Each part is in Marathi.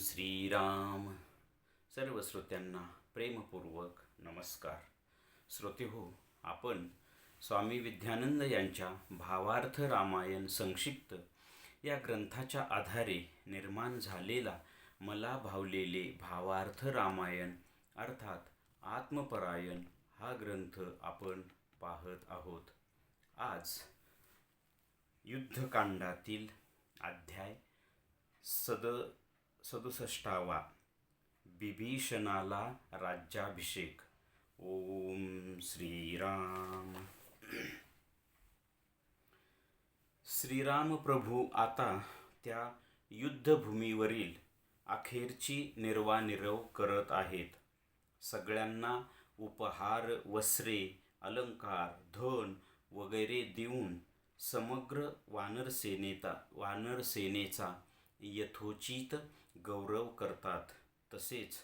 श्रीराम. सर्व श्रोत्यांना प्रेमपूर्वक नमस्कार. श्रोतेहो, आपण स्वामी विद्यानंद यांच्या भावार्थ रामायण संक्षिप्त या ग्रंथाच्या आधारे निर्माण झालेला मला भावलेले भावार्थ रामायण अर्थात आत्मपरायण हा ग्रंथ आपण पाहत आहोत. आज युद्धकांडातील अध्याय 67 बिभीषणाला राज्याभिषेक. ओम श्रीराम. श्रीराम प्रभू आता त्या युद्धभूमीवरील अखेरची निर्वानिरव करत आहेत. सगळ्यांना उपहार, वस्त्रे, अलंकार, धन वगैरे देऊन समग्र वानरसेनेचा यथोचित गौरव करतात. तसेच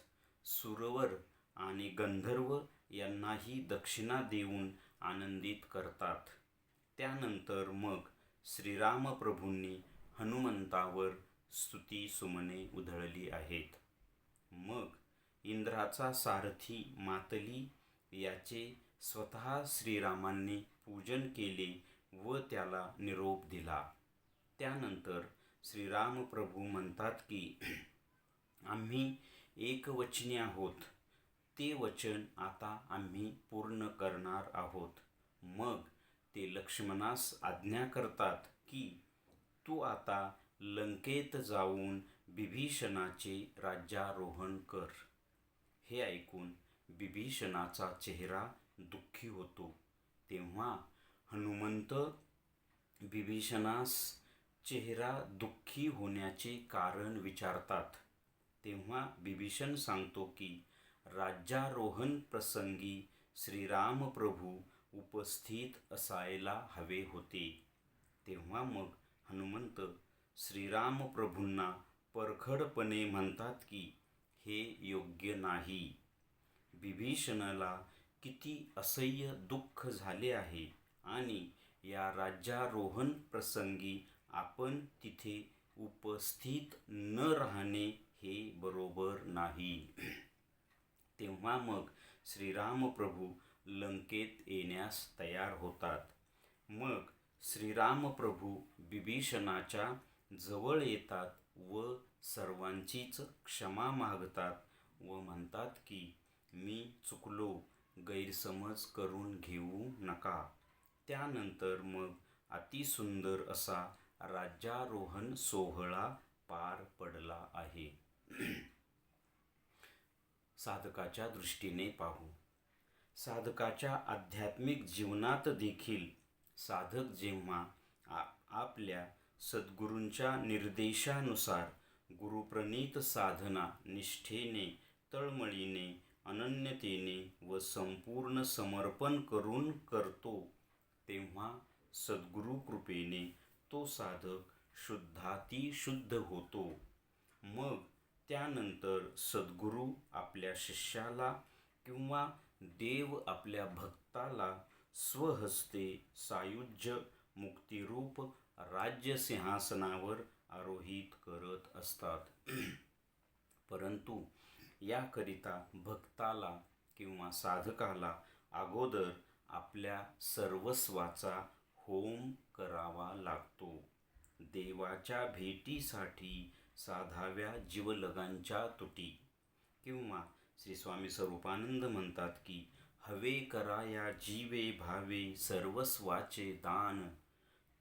सुरवर आणि गंधर्व यांनाही दक्षिणा देऊन आनंदित करतात. त्यानंतर मग श्रीराम प्रभूंनी हनुमंतावर स्तुती सुमने उधळली आहेत. मग इंद्राचा सारथी मातली याचे स्वतः श्रीरामांनी पूजन केले व त्याला निरोप दिला. त्यानंतर श्रीराम प्रभू म्हणतात की आम्ही एकवचनी आहोत. ते वचन आता आम्ही पूर्ण करणार आहोत. मग ते लक्ष्मणास आज्ञा करतात की तू आता लंकेत जाऊन बिभीषणाचे राज्यारोहण कर. हे ऐकून बिभीषणाचा चेहरा दुःखी होतो. तेव्हा हनुमंत बिभीषणास चेहरा दुःखी होण्याचे कारण विचारतात. तेव्हा बिभीषण सांगतो की राज्यारोहण प्रसंगी श्रीराम प्रभू उपस्थित असायला हवे होते. तेव्हा मग हनुमंत श्रीराम प्रभूंना परखडपणे म्हणतात की हे योग्य नाही. बिभीषणाला किती असह्य दुःख झाले आहे आणि या राज्यारोहण प्रसंगी आपण तिथे उपस्थित न राहणे हे बरोबर नाही. तेव्हा मग श्रीराम प्रभू लंकेत येण्यास तयार होतात. मग श्रीराम प्रभू बिभीषणाच्या जवळ येतात व सर्वांचीच क्षमा मागतात व म्हणतात की मी चुकलो, गैरसमज करून घेऊ नका. त्यानंतर मग अतिसुंदर असा राज्यारोहण सोहळा पार पडला आहे. साधकाच्या दृष्टीने पाहू. साधकाच्या आध्यात्मिक जीवनात देखील साधक जेव्हा आपल्या सद्गुरूंच्या निर्देशानुसार गुरुप्रणीत साधना निष्ठेने, तळमळीने, अनन्यतेने व संपूर्ण समर्पण करून करतो, तेव्हा सद्गुरु कृपेने तो साधक शुद्धातिशुद्ध होतो. मग त्यानंतर सद्गुरू आपल्या शिष्याला किंवा देव आपल्या भक्ताला स्वहस्ते सायुज्य मुक्तिरूप राज्यसिंहासनावर आरोहित करत असतात. परंतु याकरिता भक्ताला किंवा साधकाला अगोदर आपल्या सर्वस्वाचा होम करावा लागतो. देवाच्या भेटीसाठी साधाव्या जीवलगांच्या तुटी. किंवा श्री स्वामी स्वरूपानंद म्हणतात की हवे करा या जीवे भावे सर्वस्वाचे दान,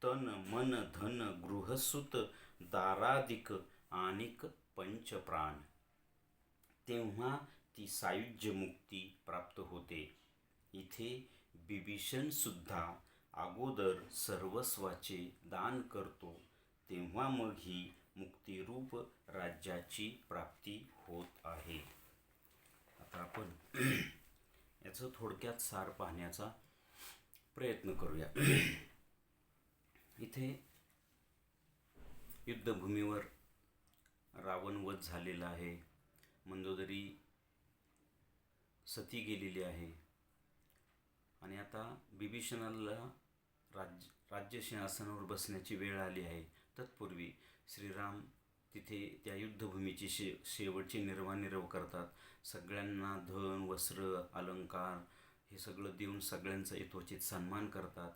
तन मन धन गृहसुत दारादिक आनिक पंचप्राण. तेव्हा ती सायुज्य मुक्ती प्राप्त होते. इथे बिभीषण सुद्धा अगोदर सर्वस्वाचे दान करतो. तेव्हा मग ही मुक्तिरूप राज्याची प्राप्ती होत आहे. आता आपण याचं थोडक्यात सार पाहण्याचा प्रयत्न करूया. इथे युद्धभूमीवर रावणवध झालेला आहे. मंदोदरी सती गेलेली आहे आणि आता बिभीषणाला राज्यसिंहासनावर बसण्याची वेळ आली आहे. तत्पूर्वी श्रीराम तिथे त्या युद्धभूमीची शेवटची निर्वाह करतात. सगळ्यांना धन, वस्त्र, अलंकार हे सगळं देऊन सगळ्यांचा यथोचित सन्मान करतात.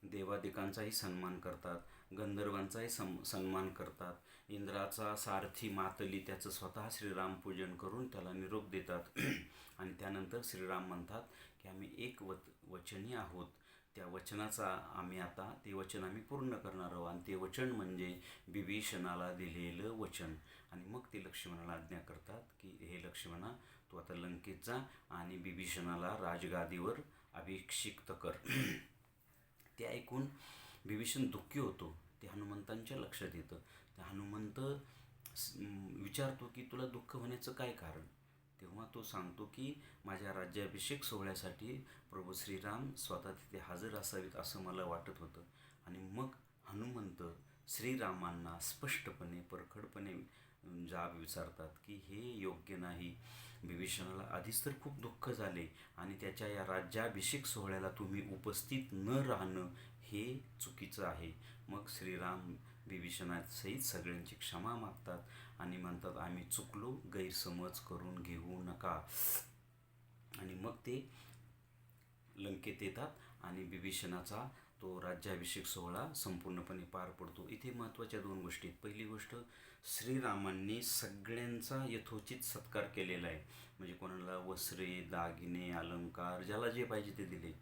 देवादिकांचाही सन्मान करतात, गंधर्वांचाही सन्मान करतात. इंद्राचा सारथी मातली त्याचं स्वतः श्रीराम पूजन करून त्याला निरोप देतात. आणि त्यानंतर श्रीराम म्हणतात की आम्ही एक वचनी आहोत. त्या वचनाचा ते वचन आम्ही पूर्ण करणार आहोत. आणि ते वचन म्हणजे विभीषणाला दिलेलं वचन. आणि मग ते लक्ष्मणाला आज्ञा करतात की हे लक्ष्मणा, तू आता लंकेत जा आणि विभीषणाला राजगादीवर अभिषिक्त कर. ते ऐकून विभीषण दुःखी होतो. ते हनुमंतांच्या लक्षात येतं. ते हनुमंत विचारतो की तुला दुःख होण्याचं काय कारण. तेव्हा तो सांगतो की माझ्या राज्याभिषेक सोहळ्यासाठी प्रभू श्रीराम स्वतः तिथे हजर असावेत असं मला वाटत होतं. आणि मग हनुमंत श्रीरामांना स्पष्टपणे परखडपणे जाब विचारतात की हे योग्य नाही. विभीषणाला आधीच तर खूप दुःख झाले आणि त्याच्या या राज्याभिषेक सोहळ्याला तुम्ही उपस्थित न राहणं हे चुकीचं आहे. मग श्रीराम विभीषणासहित सगळ्यांची क्षमा मागतात आणि म्हणतात आम्ही चुकलो, गैरसमज करून घेऊ नका. आणि मग ते लंकेत येतात आणि विभीषणाचा तो राज्याभिषेक सोहळा संपूर्णपणे पार पडतो. इथे महत्त्वाच्या 2 गोष्टी आहेत. पहिली गोष्ट, श्रीरामांनी सगळ्यांचा यथोचित सत्कार केलेला आहे. म्हणजे कोणाला वस्त्रे, दागिने, अलंकार, ज्याला जे पाहिजे ते दिले,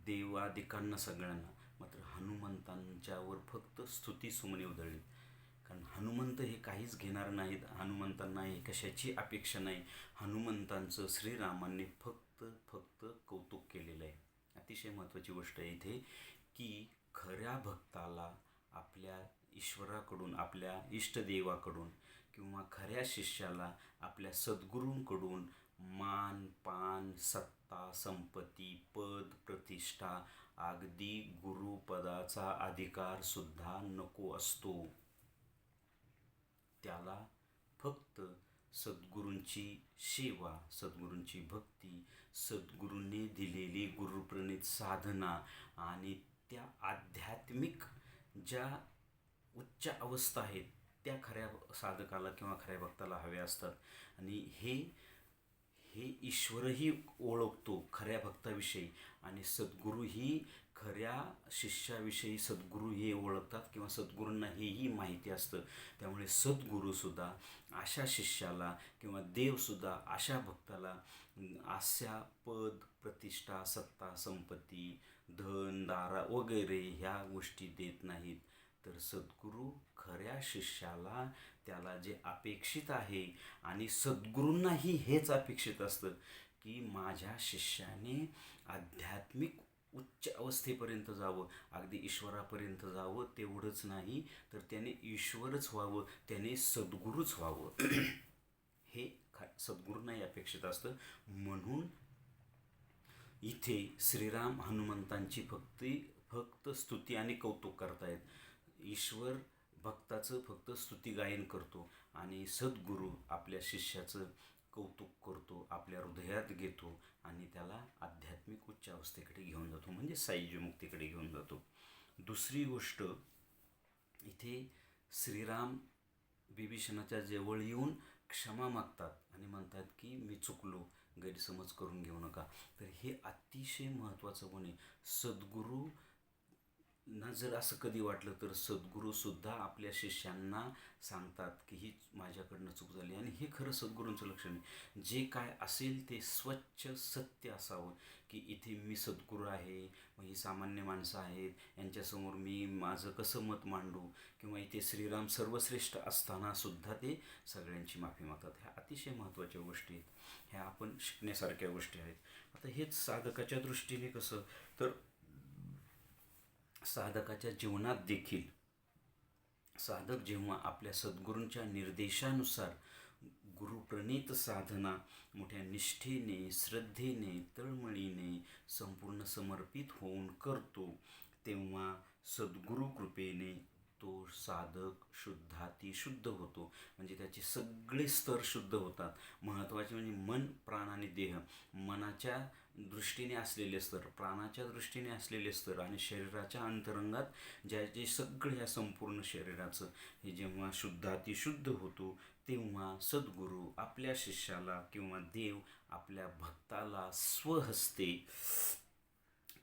देवादिकांना सगळ्यांना. मात्र हनुमंतांच्यावर फक्त स्तुतीसुमने उधळली. कारण हनुमंत हे काहीच घेणार नाहीत. हनुमंतांना हे कशाची अपेक्षा नाही. हनुमंतांचं श्रीरामांनी फक्त कौतुक केलेलं आहे. अतिशय महत्त्वाची गोष्ट आहे इथे की खऱ्या भक्ताला आपल्या ईश्वराकडून, आपल्या इष्टदेवाकडून किंवा खऱ्या शिष्याला आपल्या सद्गुरूंकडून मान, पान, सत्ता, संपत्ती, पद, प्रतिष्ठा, अगदी गुरुपदाचा अधिकारसुद्धा नको असतो. त्याला फक्त सद्गुरूंची सेवा, सद्गुरूंची भक्ती, सद्गुरूंनी दिलेली गुरुप्रणित साधना आणि त्या आध्यात्मिक ज्या उच्च अवस्था आहेत त्या खऱ्या साधकाला किंवा खऱ्या भक्ताला हव्या असतात. आणि हे ईश्वरही ओळखतो खऱ्या भक्ताविषयी आणि सद्गुरूही खऱ्या शिष्याविषयी सद्गुरू हे ओळखतात किंवा सद्गुरूंना हेही माहिती असतं. त्यामुळे सद्गुरूसुद्धा अशा शिष्याला किंवा देवसुद्धा अशा भक्ताला अशा पद, प्रतिष्ठा, सत्ता, संपत्ती, धन, दारा वगैरे ह्या गोष्टी देत नाहीत. तर सद्गुरू खऱ्या शिष्याला त्याला जे अपेक्षित आहे आणि सद्गुरूंनाही हेच अपेक्षित असतं की माझ्या शिष्याने आध्यात्मिक उच्च अवस्थेपर्यंत जावं, अगदी ईश्वरापर्यंत जावं. तेवढंच नाही तर त्याने ईश्वरच व्हावं, त्याने सद्गुरूच व्हावं. हे सद्गुरूंनाही अपेक्षित असतं. म्हणून इथे श्रीराम हनुमंतांची फक्त स्तुती आणि कौतुक करतायत. ईश्वर भक्ताचं फक्त स्तुती गायन करतो आणि सद्गुरू आपल्या शिष्याचं कौतुक करतो, आपल्या हृदयात घेतो आणि त्याला आध्यात्मिक उच्च अवस्थेकडे घेऊन जातो, म्हणजे सायुज्य मुक्तीकडे घेऊन जातो. दुसरी गोष्ट, इथे श्रीराम विभीषणाच्या जवळ येऊन क्षमा मागतात आणि म्हणतात की मी चुकलो, गैरसमज करून घेऊ नका. तर हे अतिशय महत्त्वाचं गुण आहे. सद्गुरू ना जर असं कधी वाटलं तर सद्गुरूसुद्धा आपल्या शिष्यांना सांगतात की ही माझ्याकडनं चूक झाली. आणि हे खरं सद्गुरूंचं लक्षण आहे. जे काय असेल ते स्वच्छ सत्य असावं की इथे मी सद्गुरू आहे, मग ही सामान्य माणसं आहेत, यांच्यासमोर मी माझं कसं मत मांडू, किंवा इथे श्रीराम सर्वश्रेष्ठ असतानासुद्धा ते सगळ्यांची माफी मागतात. ह्या अतिशय महत्त्वाच्या गोष्टी आहेत. ह्या आपण शिकण्यासारख्या गोष्टी आहेत. आता हेच साधकाच्या दृष्टीने कसं, तर साधकाच्या जीवनात देखील साधक जेव्हा आपल्या सद्गुरूंच्या निर्देशानुसार गुरुप्रणीत साधना मोठ्या निष्ठेने, श्रद्धेने, तळमळीने, संपूर्ण समर्पित होऊन करतो, तेव्हा सद्गुरू कृपेने तो साधक शुद्धाती शुद्ध होतो. म्हणजे त्याचे सगळे स्तर शुद्ध होतात. महत्त्वाचे म्हणजे मन, प्राण आणि देह. मनाच्या दृष्टीने असलेले स्तर, प्राणाच्या दृष्टीने असलेले स्तर आणि शरीराच्या अंतरंगात जे सगळे या संपूर्ण शरीराचं हे जेव्हा शुद्धाती शुद्ध होतो, तेव्हा सद्गुरू आपल्या शिष्याला किंवा देव आपल्या भक्ताला स्वहस्ते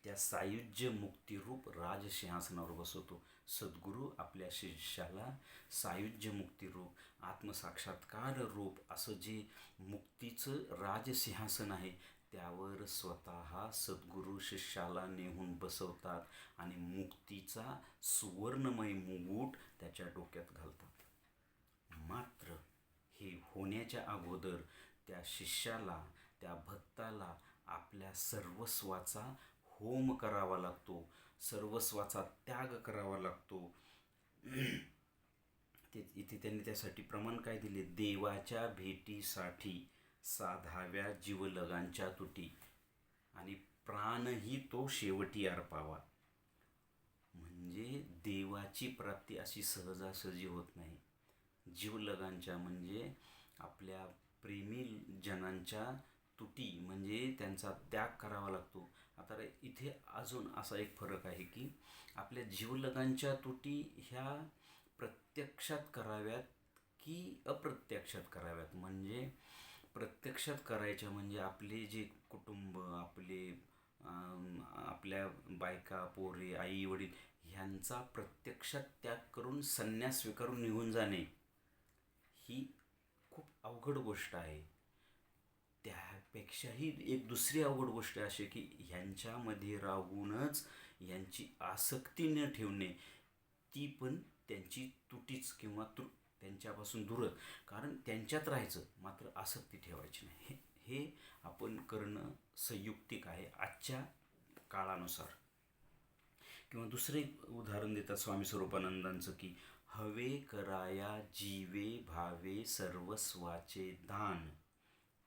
त्या सायुज्य मुक्तिरूप राजसिंहासनावर बसवतो. सद्गुरू आपल्या शिष्याला सायुज्य मुक्तिरूप आत्मसाक्षात्कार रूप असं जे मुक्तीचं राजसिंहासन आहे त्यावर स्वतः सद्गुरू शिष्याला नेहून बसवतात आणि मुक्तीचा सुवर्णमय मुकुट त्याच्या डोक्यात घालतात. मात्र हे होण्याच्या अगोदर त्या शिष्याला, त्या भक्ताला आपल्या सर्वस्वाचा होम करावा लागतो, सर्वस्वाचा त्याग करावा लागतो. इथे त्यांनी त्यासाठी प्रमाण काय दिले? देवाच्या भेटीसाठी साधाव्या जीवलगांच्या तुटी आणि प्राणही तो शेवटी अर्पावा. म्हणजे देवाची प्राप्ती अशी सहजासहजी होत नाही. जीवलगांच्या म्हणजे आपल्या प्रेमी जनांच्या तुटी म्हणजे त्यांचा त्याग करावा लागतो. आता इथे अजून असा एक फरक आहे की आपल्या जीवलगांच्या तुटी ह्या प्रत्यक्षात कराव्यात की अप्रत्यक्षात कराव्यात. म्हणजे प्रत्यक्षात करायच्या म्हणजे आपले जे कुटुंब, आपल्या बायका, पोरे, आई वडील ह्यांचा प्रत्यक्षात त्याग करून संन्यास स्वीकारून निघून जाणे ही खूप अवघड गोष्ट आहे. त्यापेक्षाही एक दुसरी अवघड गोष्ट अशी की ह्यांच्यामध्ये राहूनच यांची आसक्ती न ठेवणे, ती पण त्यांची तुटीच किंवा त्यांच्यापासून दूरच. कारण त्यांच्यात राहायचं मात्र आसक्ती ठेवायची नाही. हे आपण करणं संयुक्तिक आहे आजच्या काळानुसार. किंवा दुसरे उदाहरण देतात स्वामी स्वरूपानंदांचं की हवे कराया जीवे भावे सर्वस्वाचे दान,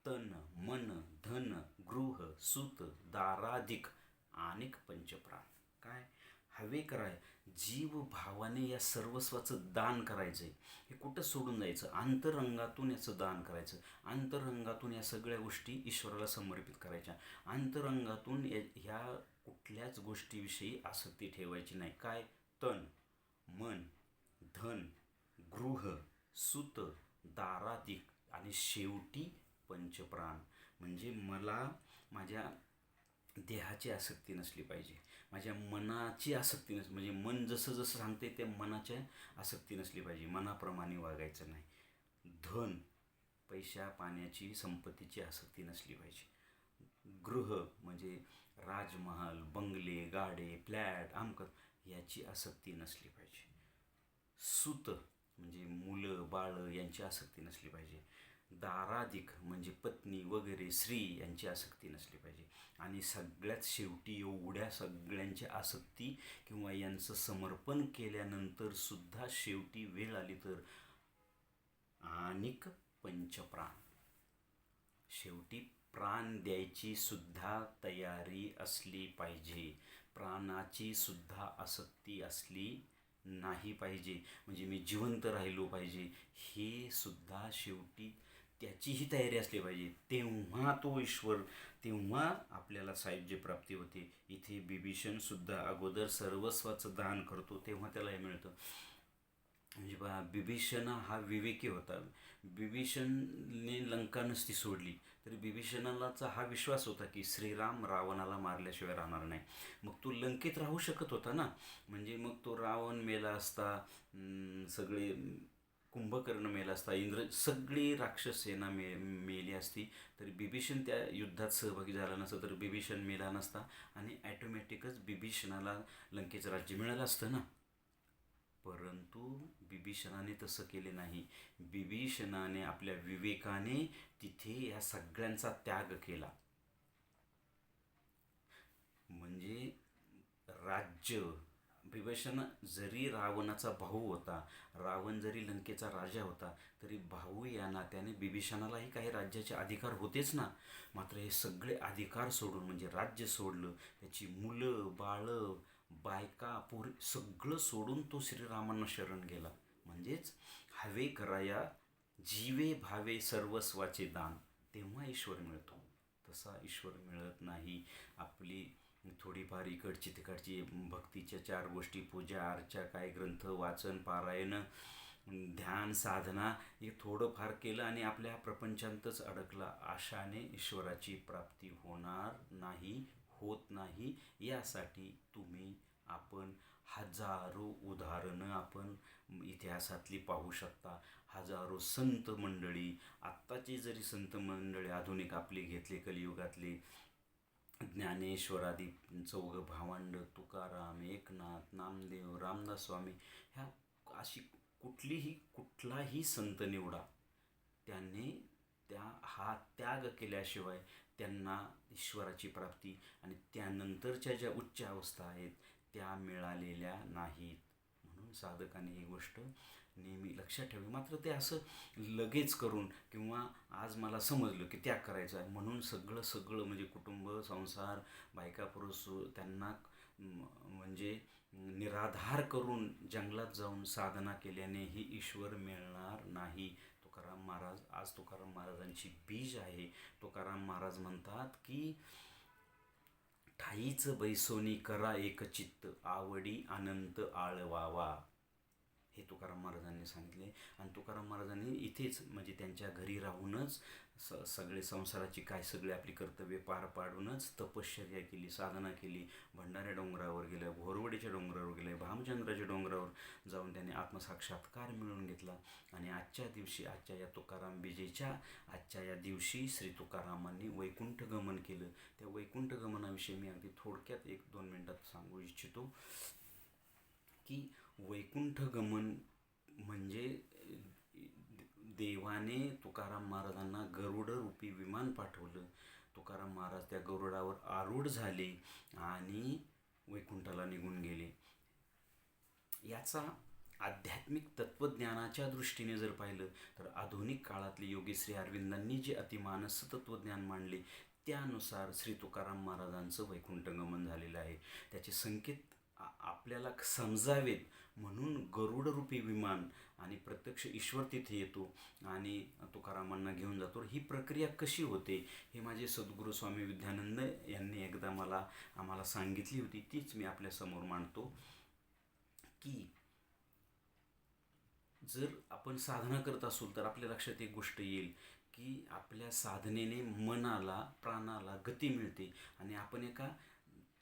तन मन धन गृह सूत दाराधिक अनेक पंचप्राण. काय हवे कराय? जीव भावाने या सर्वस्वाचं दान करायचं आहे. हे कुठं सोडून जायचं? अंतरंगातून याचं दान करायचं. अंतरंगातून या सगळ्या गोष्टी ईश्वराला समर्पित करायच्या. अंतरंगातून ह्या कुठल्याच गोष्टीविषयी आसक्ती ठेवायची नाही. काय? तन मन धन गृह सूत दाराधिक आणि शेवटी पंचप्राण. म्हणजे मला माझ्या देहाची आसक्ती नसली पाहिजे, माझ्या मनाची आसक्ती नसली, म्हणजे मन जसं जसं सांगते त्या मनाच्या आसक्ती नसली पाहिजे, मनाप्रमाणे वागायचं नाही. धन पैशा पाण्याची संपत्तीची आसक्ती नसली पाहिजे. गृह म्हणजे राजमहाल बंगले गाडे फ्लॅट आमकं याची आसक्ती नसली पाहिजे. सूत म्हणजे मुलं बाळ यांची आसक्ती नसली पाहिजे. दाराधिक म्हणजे पत्नी वगैरे स्त्री यांची आसक्ती नसली पाहिजे. आणि सगळ्यात शेवटी एवढ्या सगळ्यांची आसक्ती किंवा यांचं समर्पण केल्यानंतर सुद्धा शेवटी वेळ आली तर अनेक पंचप्राण. शेवटी प्राण द्यायची सुद्धा तयारी असली पाहिजे. प्राणाची सुद्धा आसक्ती असली नाही पाहिजे. म्हणजे मी जिवंत राहिलो पाहिजे हे सुद्धा शेवटी त्याचीही तयारी असली पाहिजे. तेव्हा तो ईश्वर, तेव्हा आपल्याला सायुज्य प्राप्ती होते. इथे बिभीषणसुद्धा अगोदर सर्वस्वाचं दान करतो तेव्हा त्याला हे मिळतं. म्हणजे बा बिभीषण हा विवेकी होता. बिभीषणने लंका नसती सोडली तरी बिभीषणाचा हा विश्वास होता की श्रीराम रावणाला मारल्याशिवाय राहणार नाही. मग तो लंकेत राहू शकत होता ना. म्हणजे मग तो रावण मेला असता, सगळे कुंभकर्ण मेला असता, इंद्र सगळी राक्षस सेना मेली असती, तरी बिभीषण त्या युद्धात सहभागी झाला नसता, तर बिभीषण मेला नसता आणि ॲटोमॅटिकच बिभीषणाला लंकेचं राज्य मिळालं असतं ना. परंतु बिभीषणाने तसं केले नाही. बिभीषणाने आपल्या विवेकाने तिथे या सगळ्यांचा त्याग केला. म्हणजे राज्य, बिभीषण जरी रावणाचा भाऊ होता, रावण जरी लंकेचा राजा होता, तरी भाऊ या नात्याने बिभीषणालाही काही राज्याचे अधिकार होतेच ना. मात्र हे सगळे अधिकार सोडून म्हणजे राज्य सोडलं, त्याची मुलं बाळं बायका पोरी सगळं सोडून तो श्रीरामांना शरण गेला. म्हणजेच हवे कराया जीवे भावे सर्वस्वाचे दान, तेव्हा ईश्वर मिळतो. तसा ईश्वर मिळत नाही. आपली थोडीफार इकडची तिकडची भक्तीच्या चार गोष्टी, पूजा अर्चा, काय ग्रंथ वाचन पारायण, ध्यान साधना, हे थोडंफार केलं आणि आपल्या प्रपंचांतच अडकला, आशाने ईश्वराची प्राप्ती होणार नाही, होत नाही. यासाठी आपण हजारो उदाहरणं आपण इतिहासातली पाहू शकता. हजारो संत मंडळी, आत्ताची जरी संत मंडळी आधुनिक आपली घेतली, कलियुगातली ज्ञानेश्वरादी चौघ भावंड, तुकाराम, एकनाथ, नामदेव, रामदास स्वामी, ह्या अशी कुठलाही संत निवडा, त्याने हा त्याग केल्याशिवाय त्यांना ईश्वराची प्राप्ती आणि त्यानंतरच्या ज्या उच्च अवस्था आहेत त्या मिळालेल्या नाहीत. म्हणून साधकाने ही गोष्ट नेहमी लक्षात ठेवी. मात्र ते असं लगेच करून किंवा आज मला समजलं की त्याग करायचा आहे म्हणून सगळं म्हणजे कुटुंब संसार बायका पुरुष त्यांना म्हणजे निराधार करून जंगलात जाऊन साधना केल्याने ही ईश्वर मिळणार नाही. तुकाराम महाराजांची बीज आहे. तुकाराम महाराज म्हणतात की ठाईच बैसोनी करा एकचित्त, आवडी अनंत आळवावा, हे तुकाराम महाराजांनी सांगितले. आणि तुकाराम महाराजांनी इथेच म्हणजे त्यांच्या घरी राहूनच सगळे संसाराची काय सगळे आपली कर्तव्ये पार पाडूनच तपश्चर्या केली, साधना केली. भंडाऱ्या डोंगरावर गेले, घोरवडीच्या डोंगरावर गेले, भामचंद्राच्या डोंगरावर जाऊन त्यांनी आत्मसाक्षात्कार मिळवून घेतला. आणि आजच्या या तुकाराम बीजेच्या आजच्या या दिवशी श्री तुकारामांनी वैकुंठ गमन केलं. त्या वैकुंठ गमनाविषयी मी अगदी थोडक्यात 1-2 मिनिटात सांगू इच्छितो की वैकुंठ गमन म्हणजे देवाने तुकाराम महाराजांना गरुड रूपी विमान पाठवलं. तुकाराम महाराज त्या गरुडावर आरूढ झाले आणि वैकुंठाला निघून गेले. याचा आध्यात्मिक तत्त्वज्ञानाच्या दृष्टीने जर पाहिलं तर आधुनिक काळातले योगी श्री अरविंदांनी जे अतिमानस तत्त्वज्ञान मांडले त्यानुसार श्री तुकाराम महाराजांचं वैकुंठ गमन झालेलं आहे. त्याचे संकेत आपल्याला समजावेत म्हणून गरुडरूपी विमान आणि प्रत्यक्ष ईश्वर तिथे येतो आणि तुकारामांना घेऊन जातो. ही प्रक्रिया कशी होते हे माझे सद्गुरू स्वामी विद्यानंद यांनी एकदा आम्हाला सांगितली होती. तीच मी आपल्यासमोर मांडतो की जर आपण साधना करत असू तर आपल्या लक्षात एक गोष्ट येईल की आपल्या साधनेने मनाला प्राणाला गती मिळते आणि आपण एका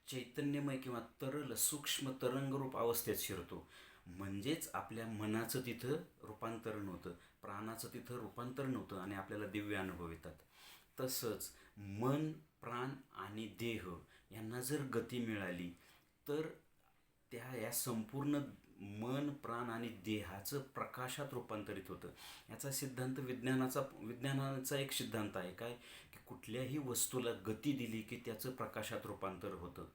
चैतन्यमय किंवा तरल सूक्ष्म तरंगरूप अवस्थेत शिरतो. म्हणजेच आपल्या मनाचं तिथं रूपांतरण होतं, प्राणाचं तिथं रूपांतरण होतं आणि आपल्याला दिव्य अनुभव येतात. तसंच मन प्राण आणि देह यांना जर गती मिळाली तर या संपूर्ण मन प्राण आणि देहाचं प्रकाशात रूपांतरित होतं. याचा सिद्धांत विज्ञानाचा एक सिद्धांत आहे काय की कुठल्याही वस्तूला गती दिली की त्याचं प्रकाशात रूपांतर होतं.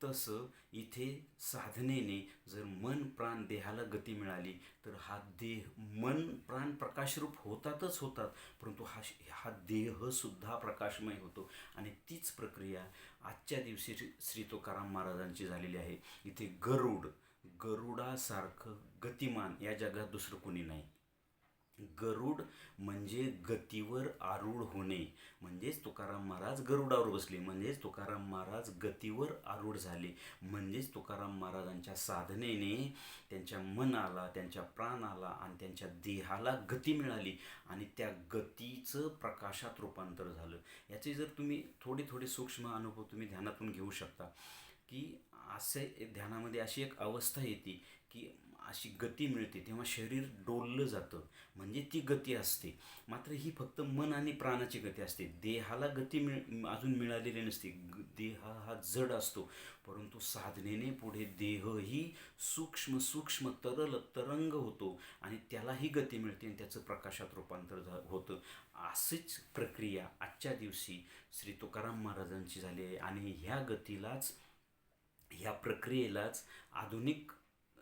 तसं इथे साधनेने जर मन प्राण देहाला गती मिळाली तर हा देह मन प्राण प्रकाशरूप होतात परंतु हा देहसुद्धा प्रकाशमय होतो. आणि तीच प्रक्रिया आजच्या दिवशी श्री तुकाराम महाराजांची झालेली आहे. इथे गरुडासारखं गतिमान या जगात दुसरं कोणी नाही. गरुड म्हणजे गतीवर आरूढ होणे, म्हणजेच तुकाराम महाराज गरुडावर बसले, म्हणजेच तुकाराम महाराज गतीवर आरूढ झाले, म्हणजेच तुकाराम महाराजांच्या साधनेने त्यांच्या मनाला त्यांच्या प्राणाला आणि त्यांच्या देहाला गती मिळाली आणि त्या गतीचं प्रकाशात रूपांतर झालं. याचे जर तुम्ही थोडे सूक्ष्म अनुभव तुम्ही ध्यानातून घेऊ शकता की असे ध्यानामध्ये अशी एक अवस्था येते की अशी गती मिळते तेव्हा शरीर डोललं जातं, म्हणजे ती गती असते. मात्र ही फक्त मन आणि प्राणाची गती असते. देहाला गती अजून मिळालेली नसते. देह हा जड असतो, परंतु साधनेने पुढे देहही सूक्ष्म तरंग होतो आणि त्यालाही गती मिळते आणि त्याचं प्रकाशात रूपांतर होतं. अशीच प्रक्रिया आजच्या दिवशी श्री तुकाराम महाराजांची झाली आहे आणि ह्या प्रक्रियेलाच आधुनिक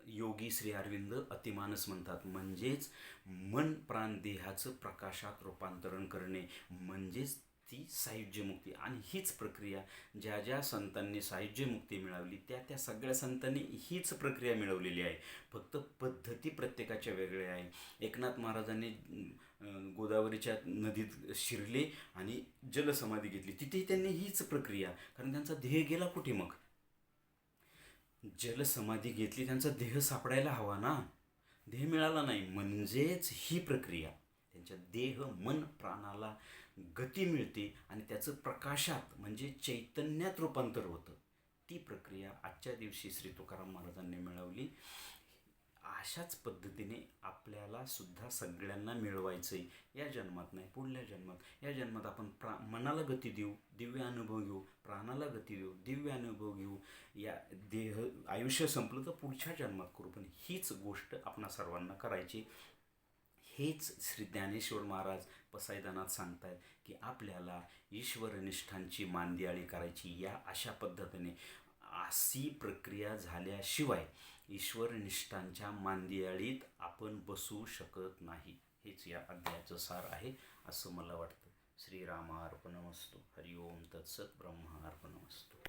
योगी श्री अरविंद अतिमानस म्हणतात. म्हणजेच मन प्राण देहाचं प्रकाशात रूपांतरण करणे, म्हणजेच ती सायुज्यमुक्ती. आणि हीच प्रक्रिया ज्या ज्या संतांनी सायुज्यमुक्ती मिळवली त्या सगळ्या संतांनी हीच प्रक्रिया मिळवलेली आहे. फक्त पद्धती प्रत्येकाच्या वेगळ्या आहे. एकनाथ महाराजांनी गोदावरीच्या नदीत शिरले आणि जलसमाधी घेतली, तिथेही त्यांनी हीच प्रक्रिया, कारण त्यांचा ध्येय गेला कुठे मग? जलसमाधी घेतली, त्यांचा देह सापडायला हवा ना, देह मिळाला नाही. म्हणजेच ही प्रक्रिया त्यांच्या देह मन प्राणाला गती मिळते आणि त्याचं प्रकाशात म्हणजे चैतन्यात रूपांतर होतं. ती प्रक्रिया आजच्या दिवशी श्री तुकाराम महाराजांनी मिळवली. अशाच पद्धतीने आपल्याला सुद्धा सगळ्यांना मिळवायचं आहे. या जन्मात नाही, पुढल्या जन्मात. या जन्मात आपण मनाला गती देऊ, दिव्य अनुभव घेऊ, प्राणाला गती देऊ, दिव्य अनुभव घेऊ. या देह आयुष्य संपलं तर पुढच्या जन्मात करू, पण हीच गोष्ट आपणा सर्वांना करायची. हेच श्री ज्ञानेश्वर महाराज पसायदानात सांगतायत की आपल्याला ईश्वरनिष्ठांची मांदियाळी करायची. या अशा पद्धतीने अशी प्रक्रिया झाल्याशिवाय ईश्वरनिष्ठांच्या मांदियाळीत आपण बसू शकत नाही. हेच या अध्यायाचं सार आहे असं मला वाटतं. श्रीरामार्पणमस्तु. हरिओम तत्सत. ब्रह्मार्पणमस्तु.